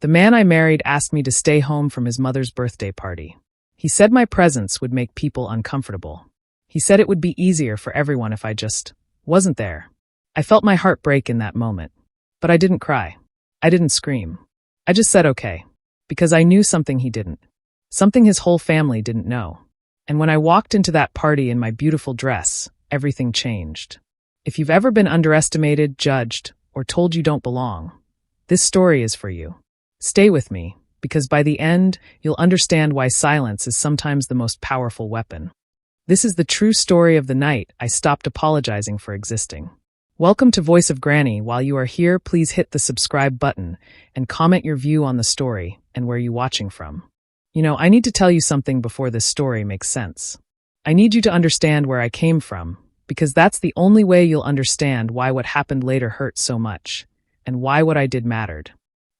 The man I married asked me to stay home from his mother's birthday party. He said my presence would make people uncomfortable. He said it would be easier for everyone if I just wasn't there. I felt my heart break in that moment. But I didn't cry. I didn't scream. I just said okay. Because I knew something he didn't. Something his whole family didn't know. And when I walked into that party in my beautiful dress, everything changed. If you've ever been underestimated, judged, or told you don't belong, this story is for you. Stay with me, because by the end, you'll understand why silence is sometimes the most powerful weapon. This is the true story of the night I stopped apologizing for existing. Welcome to Voice of Granny. While you are here, please hit the subscribe button and comment your view on the story and where you're watching from. I need to tell you something before this story makes sense. I need you to understand where I came from, because that's the only way you'll understand why what happened later hurt so much, and why what I did mattered.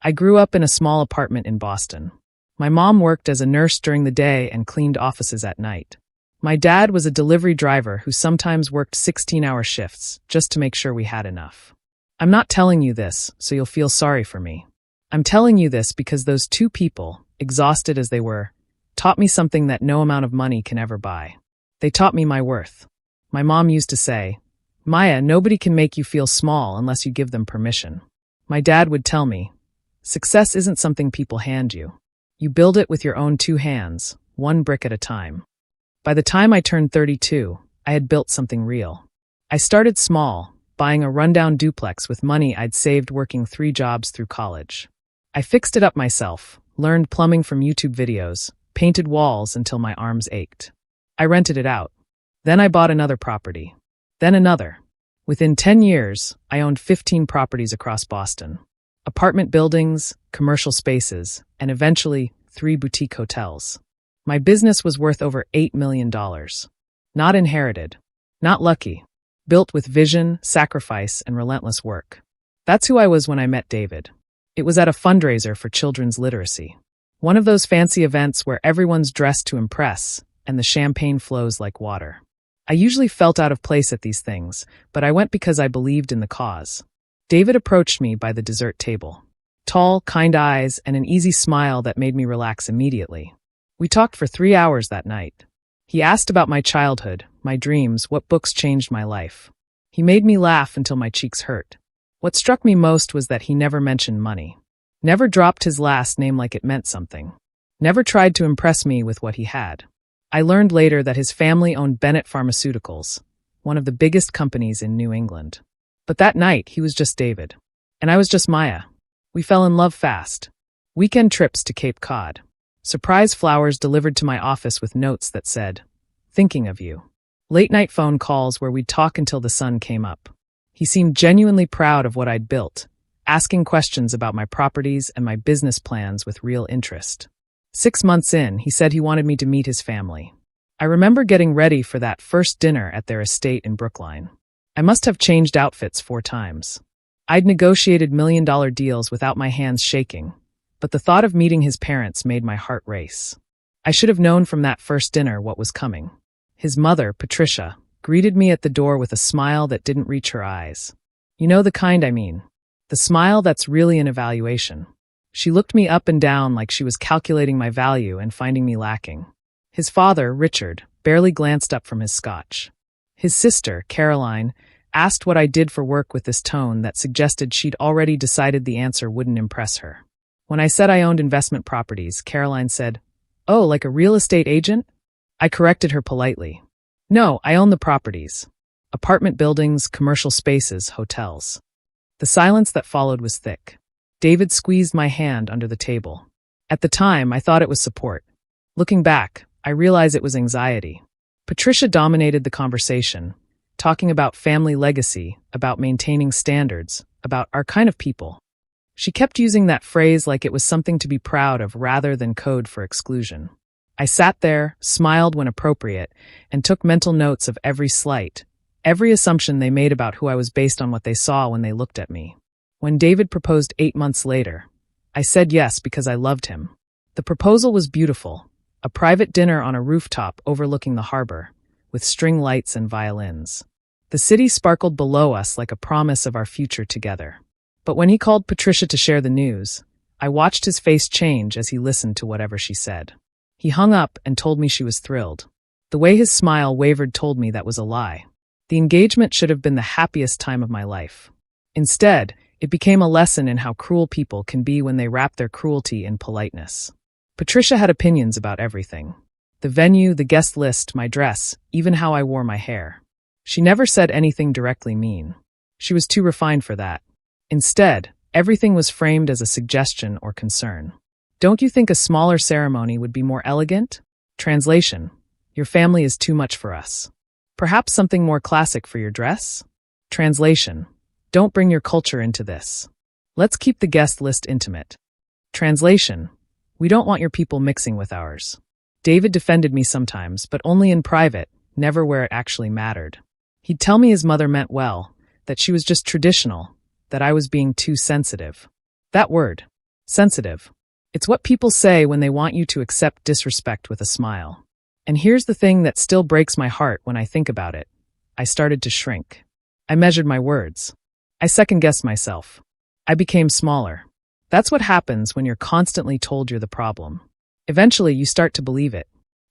I grew up in a small apartment in Boston. My mom worked as a nurse during the day and cleaned offices at night. My dad was a delivery driver who sometimes worked 16-hour shifts just to make sure we had enough. I'm not telling you this so you'll feel sorry for me. I'm telling you this because those two people, exhausted as they were, taught me something that no amount of money can ever buy. They taught me my worth. My mom used to say, "Maya, nobody can make you feel small unless you give them permission." My dad would tell me, "Success isn't something people hand you. You build it with your own two hands, one brick at a time." By the time I turned 32, I had built something real. I started small, buying a rundown duplex with money I'd saved working 3 jobs through college. I fixed it up myself, learned plumbing from YouTube videos, painted walls until my arms ached. I rented it out. Then I bought another property. Then another. Within 10 years, I owned 15 properties across Boston. Apartment buildings, commercial spaces, and eventually 3 boutique hotels. My business was worth over $8 million. Not inherited. Not lucky. Built with vision, sacrifice, and relentless work. That's who I was when I met David. It was at a fundraiser for children's literacy. One of those fancy events where everyone's dressed to impress, and the champagne flows like water. I usually felt out of place at these things, but I went because I believed in the cause. David approached me by the dessert table. Tall, kind eyes, and an easy smile that made me relax immediately. We talked for 3 hours that night. He asked about my childhood, my dreams, what books changed my life. He made me laugh until my cheeks hurt. What struck me most was that he never mentioned money. Never dropped his last name like it meant something. Never tried to impress me with what he had. I learned later that his family owned Bennett Pharmaceuticals, one of the biggest companies in New England. But that night, he was just David. And I was just Maya. We fell in love fast. Weekend trips to Cape Cod. Surprise flowers delivered to my office with notes that said, "Thinking of you." Late-night phone calls where we'd talk until the sun came up. He seemed genuinely proud of what I'd built, asking questions about my properties and my business plans with real interest. 6 months in, he said he wanted me to meet his family. I remember getting ready for that first dinner at their estate in Brookline. I must have changed outfits 4 times. I'd negotiated million-dollar deals without my hands shaking, but the thought of meeting his parents made my heart race. I should have known from that first dinner what was coming. His mother, Patricia, greeted me at the door with a smile that didn't reach her eyes. You know the kind I mean. The smile that's really an evaluation. She looked me up and down like she was calculating my value and finding me lacking. His father, Richard, barely glanced up from his scotch. His sister, Caroline, asked what I did for work with this tone that suggested she'd already decided the answer wouldn't impress her. When I said I owned investment properties, Caroline said, "Oh, like a real estate agent?" I corrected her politely. "No, I own the properties. Apartment buildings, commercial spaces, hotels." The silence that followed was thick. David squeezed my hand under the table. At the time, I thought it was support. Looking back, I realize it was anxiety. Patricia dominated the conversation, talking about family legacy, about maintaining standards, about our kind of people. She kept using that phrase like it was something to be proud of rather than code for exclusion. I sat there, smiled when appropriate, and took mental notes of every slight, every assumption they made about who I was based on what they saw when they looked at me. When David proposed 8 months later, I said yes because I loved him. The proposal was beautiful, a private dinner on a rooftop overlooking the harbor, with string lights and violins. The city sparkled below us like a promise of our future together. But when he called Patricia to share the news, I watched his face change as he listened to whatever she said. He hung up and told me she was thrilled. The way his smile wavered told me that was a lie. The engagement should have been the happiest time of my life. Instead, it became a lesson in how cruel people can be when they wrap their cruelty in politeness. Patricia had opinions about everything. The venue, the guest list, my dress, even how I wore my hair. She never said anything directly mean. She was too refined for that. Instead, everything was framed as a suggestion or concern. Don't you think a smaller ceremony would be more elegant? Translation: your family is too much for us. Perhaps something more classic for your dress? Translation: don't bring your culture into this. Let's keep the guest list intimate. Translation: we don't want your people mixing with ours. David defended me sometimes, but only in private, never where it actually mattered. He'd tell me his mother meant well, that she was just traditional, that I was being too sensitive. That word, sensitive. It's what people say when they want you to accept disrespect with a smile. And here's the thing that still breaks my heart when I think about it. I started to shrink. I measured my words. I second-guessed myself. I became smaller. That's what happens when you're constantly told you're the problem. Eventually, you start to believe it.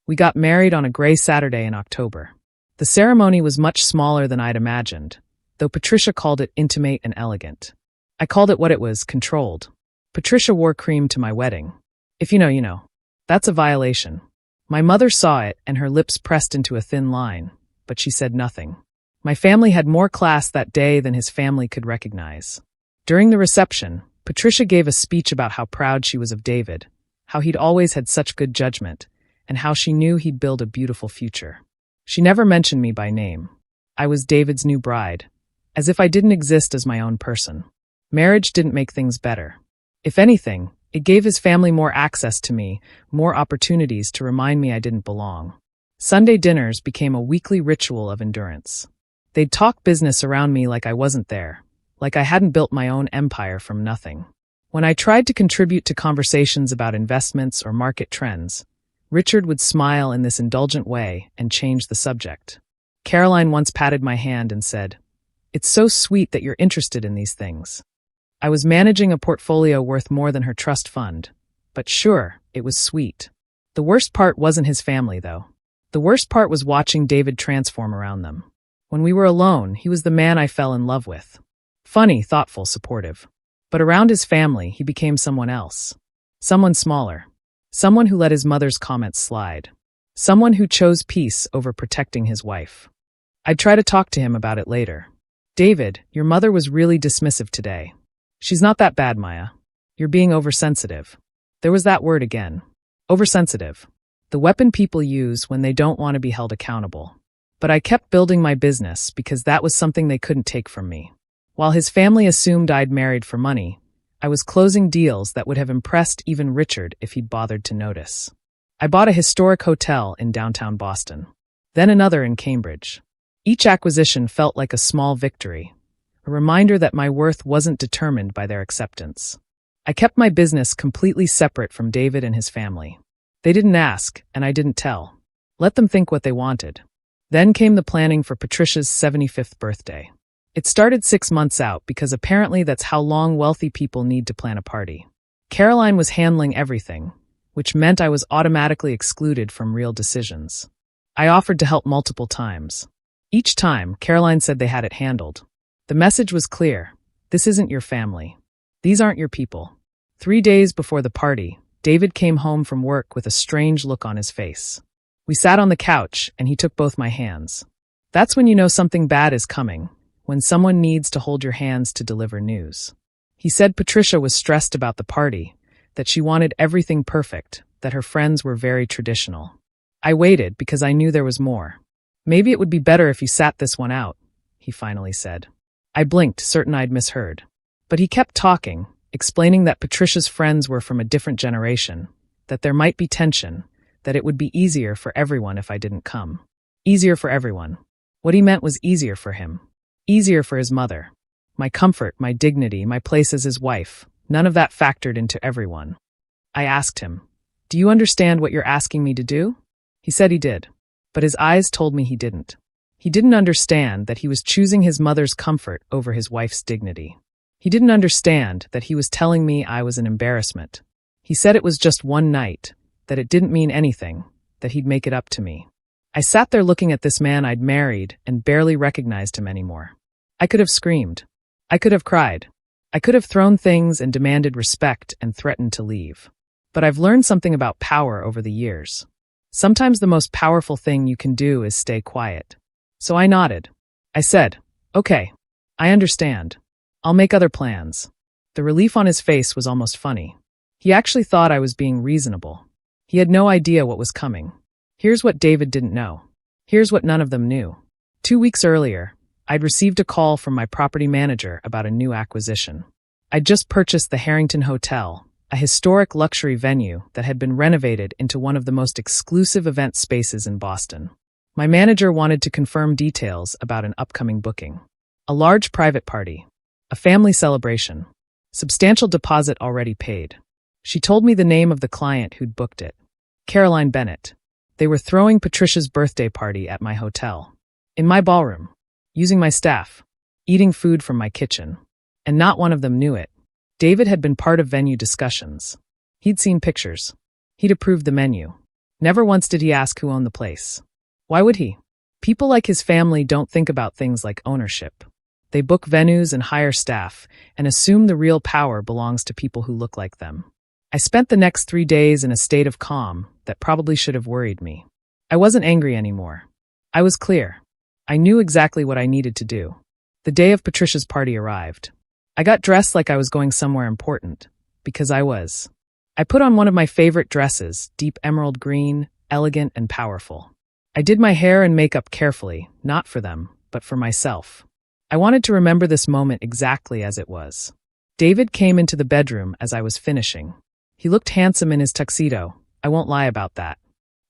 We got married on a gray Saturday in October. The ceremony was much smaller than I'd imagined, though Patricia called it intimate and elegant. I called it what it was, controlled. Patricia wore cream to my wedding. If you know, you know. That's a violation. My mother saw it and her lips pressed into a thin line, but she said nothing. My family had more class that day than his family could recognize. During the reception, Patricia gave a speech about how proud she was of David, how he'd always had such good judgment, and how she knew he'd build a beautiful future. She never mentioned me by name. I was David's new bride, as if I didn't exist as my own person. Marriage didn't make things better. If anything, it gave his family more access to me, more opportunities to remind me I didn't belong. Sunday dinners became a weekly ritual of endurance. They'd talk business around me like I wasn't there, like I hadn't built my own empire from nothing. When I tried to contribute to conversations about investments or market trends, Richard would smile in this indulgent way and change the subject. Caroline once patted my hand and said, "It's so sweet that you're interested in these things." I was managing a portfolio worth more than her trust fund, but sure, it was sweet. The worst part wasn't his family, though. The worst part was watching David transform around them. When we were alone, he was the man I fell in love with. Funny, thoughtful, supportive. But around his family, he became someone else. Someone smaller. Someone who let his mother's comments slide. Someone who chose peace over protecting his wife. I'd try to talk to him about it later. "David, your mother was really dismissive today. She's not that bad, Maya. You're being oversensitive." There was that word again. Oversensitive. The weapon people use when they don't want to be held accountable. But I kept building my business because that was something they couldn't take from me. While his family assumed I'd married for money, I was closing deals that would have impressed even Richard if he'd bothered to notice. I bought a historic hotel in downtown Boston, then another in Cambridge. Each acquisition felt like a small victory, a reminder that my worth wasn't determined by their acceptance. I kept my business completely separate from David and his family. They didn't ask, and I didn't tell. Let them think what they wanted. Then came the planning for Patricia's 75th birthday. It started 6 months out because apparently that's how long wealthy people need to plan a party. Caroline was handling everything, which meant I was automatically excluded from real decisions. I offered to help multiple times. Each time, Caroline said they had it handled. The message was clear. This isn't your family. These aren't your people. 3 days before the party, David came home from work with a strange look on his face. We sat on the couch, and he took both my hands. That's when you know something bad is coming, when someone needs to hold your hands to deliver news. He said Patricia was stressed about the party, that she wanted everything perfect, that her friends were very traditional. I waited because I knew there was more. "Maybe it would be better if you sat this one out," he finally said. I blinked, certain I'd misheard. But he kept talking, explaining that Patricia's friends were from a different generation, that there might be tension, that it would be easier for everyone if I didn't come. Easier for everyone. What he meant was easier for him. Easier for his mother. My comfort, my dignity, my place as his wife, none of that factored into everyone. I asked him, "Do you understand what you're asking me to do?" He said he did, but his eyes told me he didn't. He didn't understand that he was choosing his mother's comfort over his wife's dignity. He didn't understand that he was telling me I was an embarrassment. He said it was just one night, that it didn't mean anything, that he'd make it up to me. I sat there looking at this man I'd married and barely recognized him anymore. I could have screamed. I could have cried. I could have thrown things and demanded respect and threatened to leave. But I've learned something about power over the years. Sometimes the most powerful thing you can do is stay quiet. So I nodded. I said, "Okay, I understand. I'll make other plans." The relief on his face was almost funny. He actually thought I was being reasonable. He had no idea what was coming. Here's what David didn't know. Here's what none of them knew. 2 weeks earlier, I'd received a call from my property manager about a new acquisition. I'd just purchased the Harrington Hotel, a historic luxury venue that had been renovated into one of the most exclusive event spaces in Boston. My manager wanted to confirm details about an upcoming booking. A large private party. A family celebration. Substantial deposit already paid. She told me the name of the client who'd booked it. Caroline Bennett. They were throwing Patricia's birthday party at my hotel. In my ballroom. Using my staff. Eating food from my kitchen. And not one of them knew it. David had been part of venue discussions. He'd seen pictures. He'd approved the menu. Never once did he ask who owned the place. Why would he? People like his family don't think about things like ownership. They book venues and hire staff, and assume the real power belongs to people who look like them. I spent the next 3 days in a state of calm that probably should have worried me. I wasn't angry anymore. I was clear. I knew exactly what I needed to do. The day of Patricia's party arrived. I got dressed like I was going somewhere important, because I was. I put on one of my favorite dresses, deep emerald green, elegant and powerful. I did my hair and makeup carefully, not for them, but for myself. I wanted to remember this moment exactly as it was. David came into the bedroom as I was finishing. He looked handsome in his tuxedo. I won't lie about that.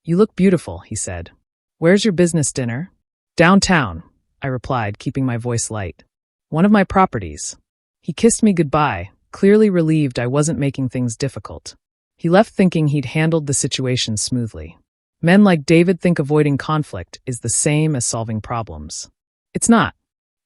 "You look beautiful," he said. "Where's your business dinner?" "Downtown," I replied, keeping my voice light. "One of my properties." He kissed me goodbye, clearly relieved I wasn't making things difficult. He left thinking he'd handled the situation smoothly. Men like David think avoiding conflict is the same as solving problems. It's not.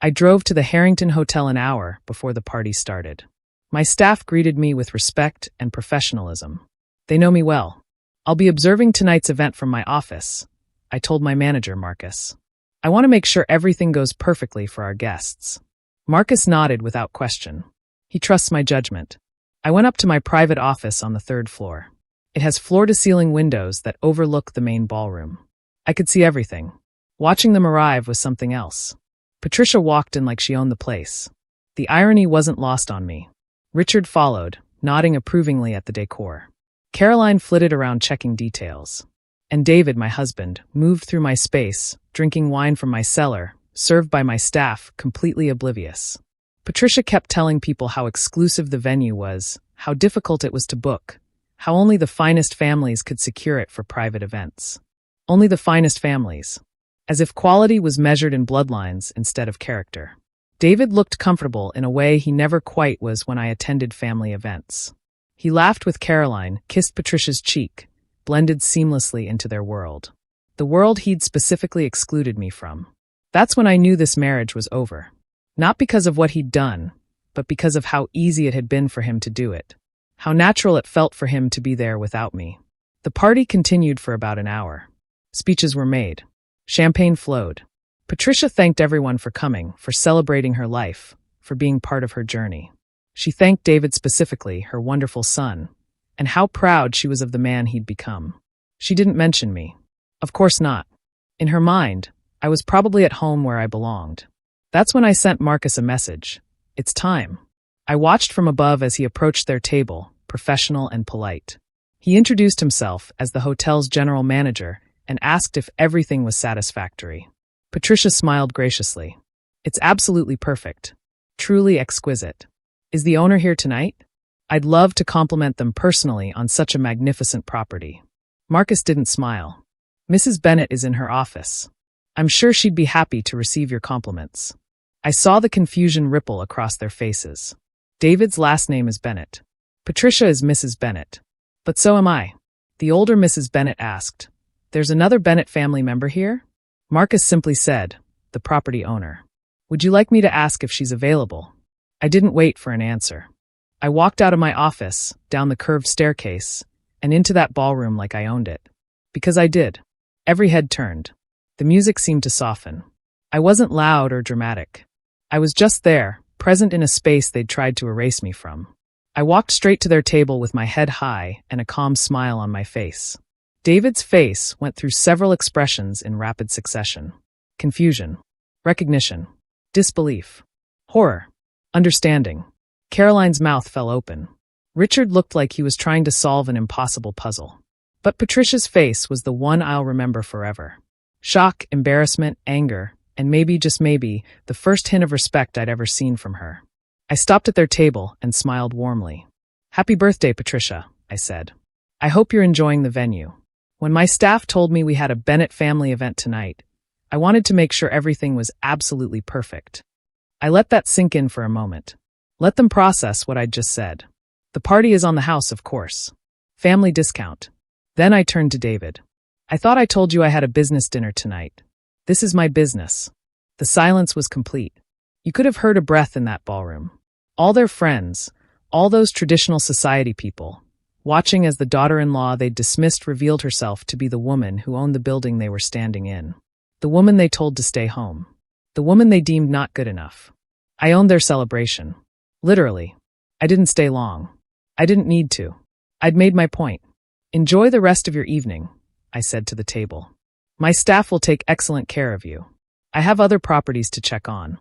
I drove to the Harrington Hotel an hour before the party started. My staff greeted me with respect and professionalism. They know me well. "I'll be observing tonight's event from my office," I told my manager, Marcus. "I want to make sure everything goes perfectly for our guests." Marcus nodded without question. He trusts my judgment. I went up to my private office on the 3rd floor. It has floor-to-ceiling windows that overlook the main ballroom. I could see everything. Watching them arrive was something else. Patricia walked in like she owned the place. The irony wasn't lost on me. Richard followed, nodding approvingly at the decor. Caroline flitted around checking details. And David, my husband, moved through my space, drinking wine from my cellar, served by my staff, completely oblivious. Patricia kept telling people how exclusive the venue was, how difficult it was to book, how only the finest families could secure it for private events. Only the finest families. As if quality was measured in bloodlines instead of character. David looked comfortable in a way he never quite was when I attended family events. He laughed with Caroline, kissed Patricia's cheek, blended seamlessly into their world. The world he'd specifically excluded me from. That's when I knew this marriage was over. Not because of what he'd done, but because of how easy it had been for him to do it. How natural it felt for him to be there without me. The party continued for about an hour. Speeches were made. Champagne flowed. Patricia thanked everyone for coming, for celebrating her life, for being part of her journey. She thanked David specifically, her wonderful son, and how proud she was of the man he'd become. She didn't mention me. Of course not. In her mind, I was probably at home where I belonged. That's when I sent Marcus a message. "It's time." I watched from above as he approached their table, professional and polite. He introduced himself as the hotel's general manager and asked if everything was satisfactory. Patricia smiled graciously. "It's absolutely perfect. Truly exquisite. Is the owner here tonight? I'd love to compliment them personally on such a magnificent property." Marcus didn't smile. "Mrs. Bennett is in her office. I'm sure she'd be happy to receive your compliments." I saw the confusion ripple across their faces. David's last name is Bennett. Patricia is Mrs. Bennett. But so am I. The older Mrs. Bennett asked, "There's another Bennett family member here?" Marcus simply said, "The property owner." "Would you like me to ask if she's available?" I didn't wait for an answer. I walked out of my office, down the curved staircase, and into that ballroom like I owned it. Because I did. Every head turned. The music seemed to soften. I wasn't loud or dramatic. I was just there, present in a space they'd tried to erase me from. I walked straight to their table with my head high and a calm smile on my face. David's face went through several expressions in rapid succession. Confusion. Recognition. Disbelief. Horror. Understanding. Caroline's mouth fell open. Richard looked like he was trying to solve an impossible puzzle. But Patricia's face was the one I'll remember forever. Shock, embarrassment, anger, and maybe, just maybe, the first hint of respect I'd ever seen from her. I stopped at their table and smiled warmly. "Happy birthday, Patricia," I said. "I hope you're enjoying the venue." When my staff told me we had a Bennett family event tonight, I wanted to make sure everything was absolutely perfect. I let that sink in for a moment. Let them process what I'd just said. The party is on the house, of course. Family discount. Then I turned to David. "I thought I told you I had a business dinner tonight. This is my business." The silence was complete. You could have heard a breath in that ballroom. All their friends, all those traditional society people, watching as the daughter-in-law they'd dismissed revealed herself to be the woman who owned the building they were standing in. The woman they told to stay home. The woman they deemed not good enough. I owned their celebration. Literally. I didn't stay long. I didn't need to. I'd made my point. "Enjoy the rest of your evening," I said to the table. "My staff will take excellent care of you. I have other properties to check on."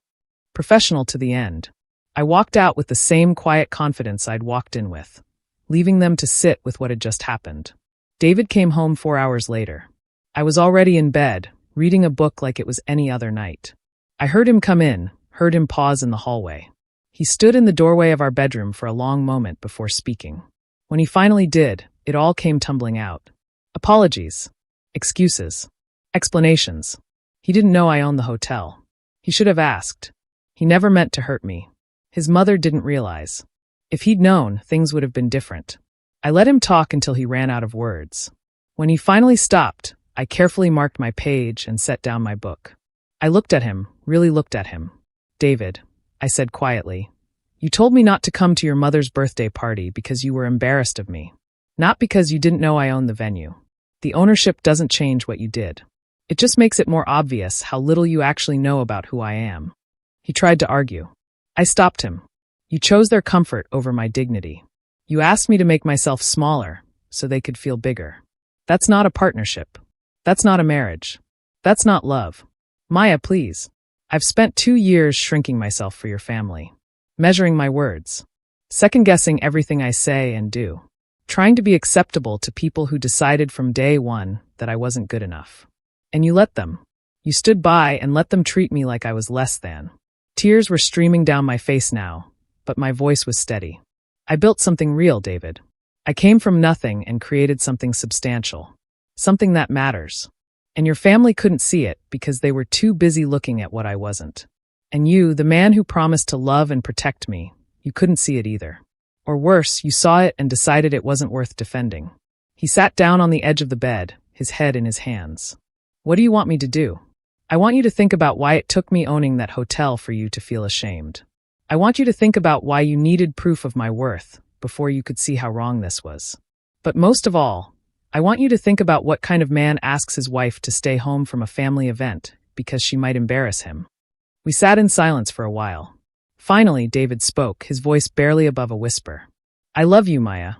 Professional to the end. I walked out with the same quiet confidence I'd walked in with, leaving them to sit with what had just happened. David came home 4 hours later. I was already in bed, reading a book like it was any other night. I heard him come in, heard him pause in the hallway. He stood in the doorway of our bedroom for a long moment before speaking. When he finally did, it all came tumbling out. Apologies. Excuses. Explanations. He didn't know I owned the hotel. He should have asked. He never meant to hurt me. His mother didn't realize. If he'd known, things would have been different. I let him talk until he ran out of words. When he finally stopped, I carefully marked my page and set down my book. I looked at him, really looked at him. "David," I said quietly, "you told me not to come to your mother's birthday party because you were embarrassed of me. Not because you didn't know I owned the venue. The ownership doesn't change what you did. It just makes it more obvious how little you actually know about who I am." He tried to argue. I stopped him. "You chose their comfort over my dignity. You asked me to make myself smaller so they could feel bigger. That's not a partnership. That's not a marriage. That's not love. Maya, please. I've spent 2 years shrinking myself for your family, measuring my words, second-guessing everything I say and do, trying to be acceptable to people who decided from day one that I wasn't good enough. And you let them. You stood by and let them treat me like I was less than." Tears were streaming down my face now, but my voice was steady. "I built something real, David. I came from nothing and created something substantial. Something that matters. And your family couldn't see it because they were too busy looking at what I wasn't. And you, the man who promised to love and protect me, you couldn't see it either. Or worse, you saw it and decided it wasn't worth defending." He sat down on the edge of the bed, his head in his hands. "What do you want me to do? I want you to think about why it took me owning that hotel for you to feel ashamed. I want you to think about why you needed proof of my worth before you could see how wrong this was. But most of all, I want you to think about what kind of man asks his wife to stay home from a family event because she might embarrass him." We sat in silence for a while. Finally, David spoke, his voice barely above a whisper. "I love you, Maya.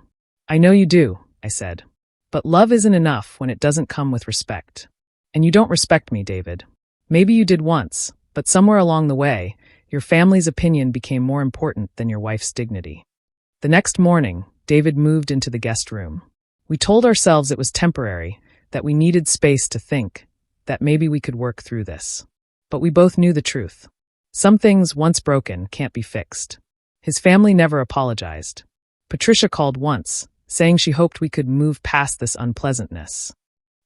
I know you do," I said. "But love isn't enough when it doesn't come with respect. And you don't respect me, David. Maybe you did once, but somewhere along the way, your family's opinion became more important than your wife's dignity." The next morning, David moved into the guest room. We told ourselves it was temporary, that we needed space to think, that maybe we could work through this. But we both knew the truth. Some things, once broken, can't be fixed. His family never apologized. Patricia called once, saying she hoped we could move past this unpleasantness.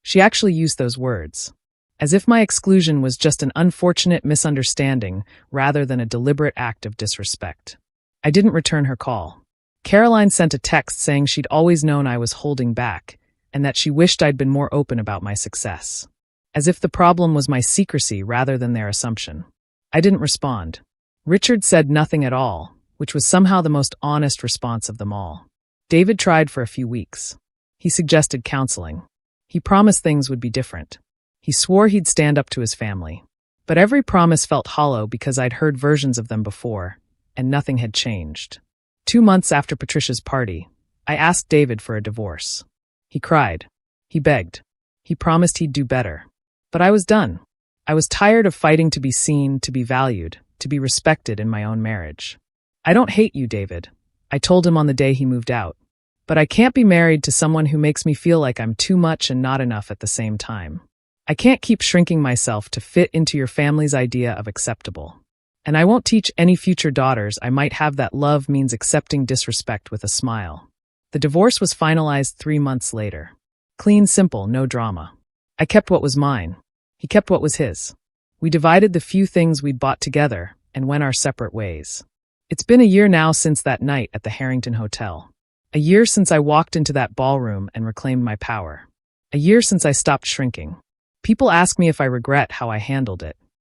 She actually used those words. As if my exclusion was just an unfortunate misunderstanding rather than a deliberate act of disrespect. I didn't return her call. Caroline sent a text saying she'd always known I was holding back and that she wished I'd been more open about my success. As if the problem was my secrecy rather than their assumption. I didn't respond. Richard said nothing at all, which was somehow the most honest response of them all. David tried for a few weeks. He suggested counseling. He promised things would be different. He swore he'd stand up to his family. But every promise felt hollow because I'd heard versions of them before, and nothing had changed. 2 months after Patricia's party, I asked David for a divorce. He cried. He begged. He promised he'd do better. But I was done. I was tired of fighting to be seen, to be valued, to be respected in my own marriage. I don't hate you, David, I told him on the day he moved out. But I can't be married to someone who makes me feel like I'm too much and not enough at the same time. I can't keep shrinking myself to fit into your family's idea of acceptable. And I won't teach any future daughters I might have that love means accepting disrespect with a smile. The divorce was finalized 3 months later. Clean, simple, no drama. I kept what was mine. He kept what was his. We divided the few things we'd bought together and went our separate ways. It's been a year now since that night at the Harrington Hotel. A year since I walked into that ballroom and reclaimed my power. A year since I stopped shrinking. People ask me if I regret how I handled it.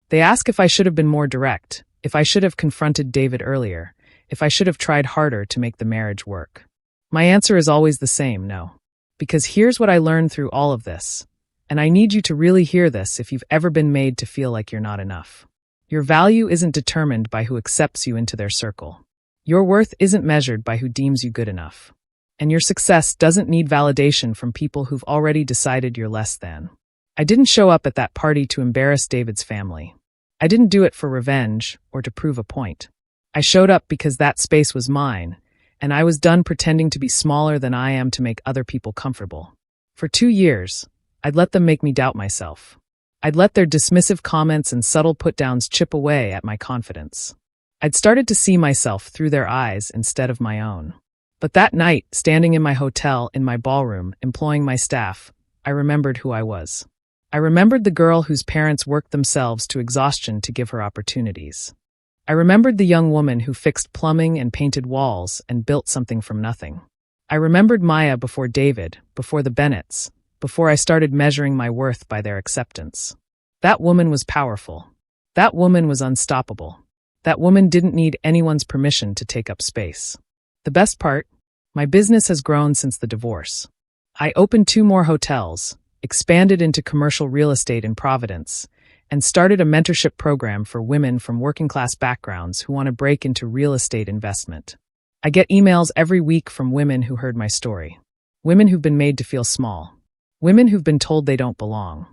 They ask if I should have been more direct, if I should have confronted David earlier, if I should have tried harder to make the marriage work. My answer is always the same, no. Because here's what I learned through all of this. And I need you to really hear this if you've ever been made to feel like you're not enough. Your value isn't determined by who accepts you into their circle. Your worth isn't measured by who deems you good enough. And your success doesn't need validation from people who've already decided you're less than. I didn't show up at that party to embarrass David's family. I didn't do it for revenge or to prove a point. I showed up because that space was mine, and I was done pretending to be smaller than I am to make other people comfortable. For 2 years, I'd let them make me doubt myself. I'd let their dismissive comments and subtle put-downs chip away at my confidence. I'd started to see myself through their eyes instead of my own. But that night, standing in my hotel, in my ballroom, employing my staff, I remembered who I was. I remembered the girl whose parents worked themselves to exhaustion to give her opportunities. I remembered the young woman who fixed plumbing and painted walls and built something from nothing. I remembered Maya before David, before the Bennetts, before I started measuring my worth by their acceptance. That woman was powerful. That woman was unstoppable. That woman didn't need anyone's permission to take up space. The best part? My business has grown since the divorce. I opened 2 more hotels, expanded into commercial real estate in Providence, and started a mentorship program for women from working-class backgrounds who want to break into real estate investment. I get emails every week from women who heard my story. Women who've been made to feel small. Women who've been told they don't belong.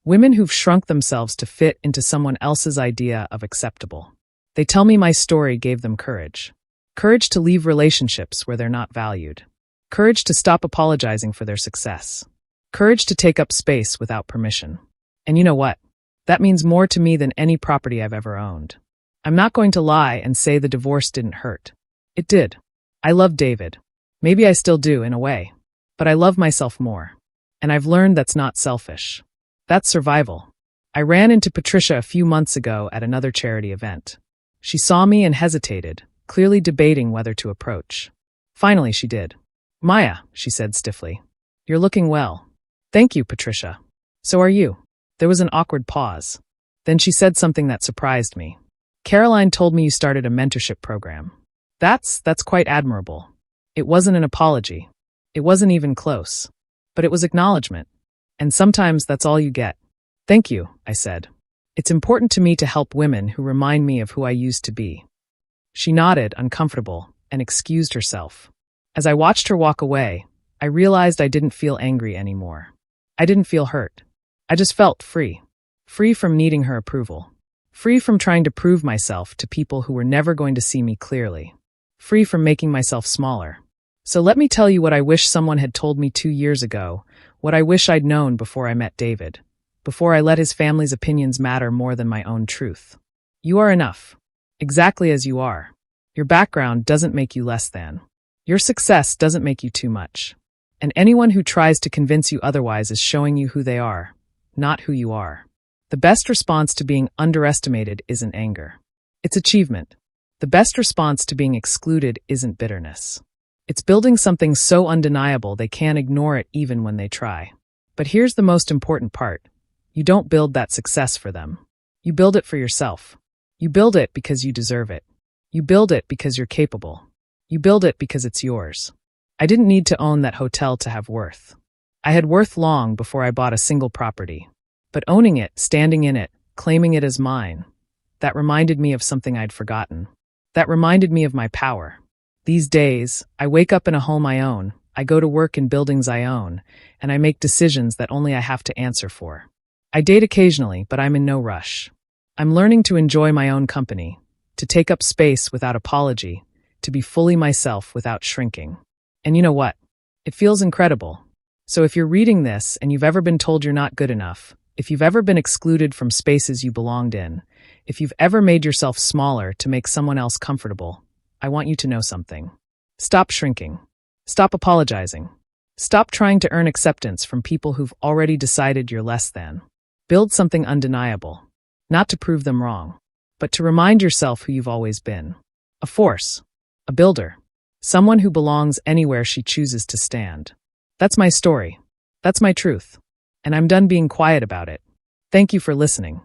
Women who've shrunk themselves to fit into someone else's idea of acceptable. They tell me my story gave them courage. Courage to leave relationships where they're not valued. Courage to stop apologizing for their success. Courage to take up space without permission. And you know what? That means more to me than any property I've ever owned. I'm not going to lie and say the divorce didn't hurt. It did. I love David. Maybe I still do in a way. But I love myself more. And I've learned that's not selfish. That's survival. I ran into Patricia a few months ago at another charity event. She saw me and hesitated, clearly debating whether to approach. Finally, she did. "Maya," she said stiffly. "You're looking well." "Thank you, Patricia. So are you." There was an awkward pause. Then she said something that surprised me. "Caroline told me you started a mentorship program." That's quite admirable. It wasn't an apology. It wasn't even close. But it was acknowledgement. And sometimes that's all you get. "Thank you," I said. "It's important to me to help women who remind me of who I used to be." She nodded, uncomfortable, and excused herself. As I watched her walk away, I realized I didn't feel angry anymore. I didn't feel hurt. I just felt free. Free from needing her approval. Free from trying to prove myself to people who were never going to see me clearly. Free from making myself smaller. So let me tell you what I wish someone had told me 2 years ago, what I wish I'd known before I met David, before I let his family's opinions matter more than my own truth. You are enough. Exactly as you are. Your background doesn't make you less than. Your success doesn't make you too much. And anyone who tries to convince you otherwise is showing you who they are, not who you are. The best response to being underestimated isn't anger. It's achievement. The best response to being excluded isn't bitterness. It's building something so undeniable they can't ignore it even when they try. But here's the most important part. You don't build that success for them. You build it for yourself. You build it because you deserve it. You build it because you're capable. You build it because it's yours. I didn't need to own that hotel to have worth. I had worth long before I bought a single property. But owning it, standing in it, claiming it as mine, that reminded me of something I'd forgotten. That reminded me of my power. These days, I wake up in a home I own, I go to work in buildings I own, and I make decisions that only I have to answer for. I date occasionally, but I'm in no rush. I'm learning to enjoy my own company, to take up space without apology, to be fully myself without shrinking. And you know what? It feels incredible. So if you're reading this and you've ever been told you're not good enough, if you've ever been excluded from spaces you belonged in, if you've ever made yourself smaller to make someone else comfortable, I want you to know something. Stop shrinking. Stop apologizing. Stop trying to earn acceptance from people who've already decided you're less than. Build something undeniable, not to prove them wrong, but to remind yourself who you've always been. A force, a builder, someone who belongs anywhere she chooses to stand. That's my story. That's my truth. And I'm done being quiet about it. Thank you for listening.